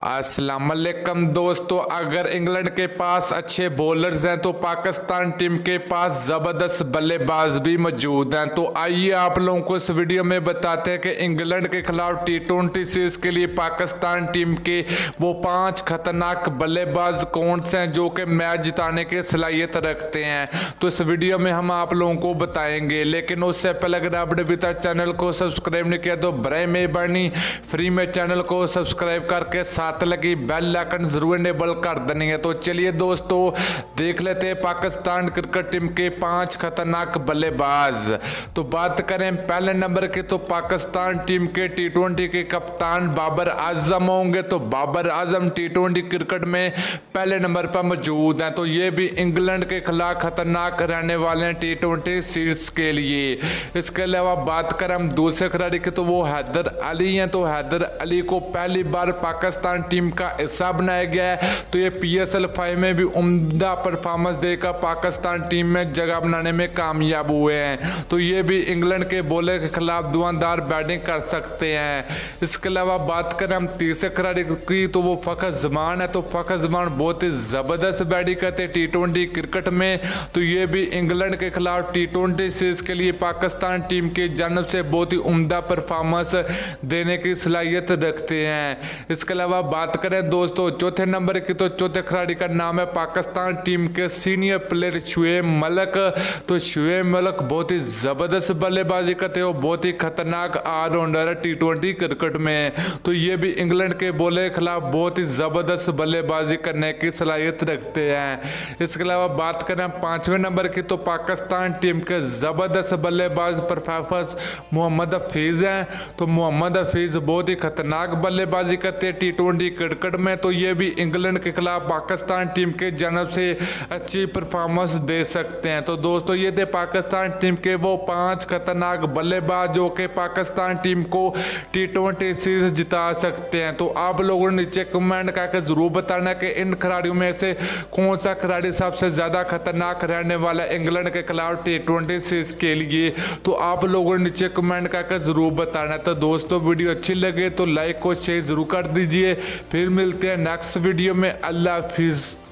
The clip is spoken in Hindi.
अस्सलाम वालेकुम दोस्तों, अगर इंग्लैंड के पास अच्छे बॉलर्स हैं तो पाकिस्तान टीम के पास ज़बरदस्त बल्लेबाज भी मौजूद हैं। तो आइए आप लोगों को इस वीडियो में बताते हैं कि इंग्लैंड के खिलाफ T20 सीरीज के लिए पाकिस्तान टीम के वो 5 खतरनाक बल्लेबाज कौन से हैं जो कि मैच जिताने की सलाहियत रखते हैं। तो इस वीडियो में हम आप लोगों को बताएंगे, लेकिन उससे पहले अगर आपने अभी तक चैनल को सब्सक्राइब नहीं किया तो बराए मेहरबानी फ्री में चैनल को सब्सक्राइब करके साथ लगी बेल आइकन जरूर इनेबल कर देनी है। तो चलिए दोस्तों देख लेते हैं पाकिस्तान क्रिकेट टीम के 5 खतरनाक बल्लेबाज। तो बात करें पहले नंबर की, तो पाकिस्तान टीम के T20 के कप्तान बाबर आजम होंगे। तो बाबर आजम T20 क्रिकेट में पहले नंबर पर मौजूद हैं। तो ये भी इंग्लैंड के खिलाफ खतरनाक रहने वाले हैं T20 सीरीज के लिए। इसके अलावा बात करें हम दूसरे खिलाड़ी की, तो वो हैदर अली हैं। तो हैदर अली को पहली बार पाकिस्तान टीम का हिस्सा बनाया गया है। तो ये PSL 5 में भी उम्दा परफॉर्मेंस देकर पाकिस्तान टीम में जगह बनाने में कामयाब हुए हैं। तो ये भी इंग्लैंड के बॉलर के खिलाफ धुआंधार बैटिंग कर सकते हैं। इसके अलावा बात करें हम तीसरे खिलाड़ी की, तो वो फ़खर जमान है। तो फ़खर जमान बहुत ही ज़बरदस्त बैटिंग करते हैं T20 क्रिकेट में। तो ये भी इंग्लैंड के खिलाफ T20 सीरीज के लिए पाकिस्तान टीम की जानब से बहुत ही उम्दा परफॉर्मेंस देने की सलाहियत रखते हैं। इसके अलावा बात करें दोस्तों चौथे नंबर की, तो चौथे खिलाड़ी का नाम है पाकिस्तान टीम के सीनियर प्लेयर शुएब मलिक। तो शुएब मलिक बहुत ही ज़बरदस्त बल्लेबाजी करते हो, बहुत ही खतरनाक ऑलराउंडर है T20 क्रिकेट में। तो ये भी इंग्लैंड के बॉलर के खिलाफ बहुत ही ज़बरदस्त बल्लेबाजी करने की सलाहियत रखते हैं। इसके अलावा बात करें पाँचवें नंबर की, तो पाकिस्तान टीम के ज़बरदस्त बल्लेबाज परफॉर्मेंस मोहम्मद हफीज़ हैं। तो मोहम्मद हफीज़ बहुत ही खतरनाक बल्लेबाजी करते हैं T20 क्रिकेट में। तो ये भी इंग्लैंड के खिलाफ पाकिस्तान टीम के जानब से अच्छी परफॉर्मेंस दे सकते हैं। तो दोस्तों ये थे पाकिस्तान टीम के वो 5 खतरनाक बल्लेबाज जो कि पाकिस्तान टीम को T20 सीरीज जिता सकते हैं। तो आप लोगों ने नीचे कमेंट करके जरूर बताना कि इन खिलाड़ियों में से कौन सा खिलाड़ी सबसे ज़्यादा खतरनाक रहने वाला है इंग्लैंड के खिलाफ T20 सीरीज के लिए। तो आप लोगों ने नीचे कमेंट करके जरूर बताना। तो दोस्तों वीडियो अच्छी लगे तो लाइक और शेयर जरूर कर दीजिए। फिर मिलते हैं नेक्स्ट वीडियो में। अल्लाह हाफिज़।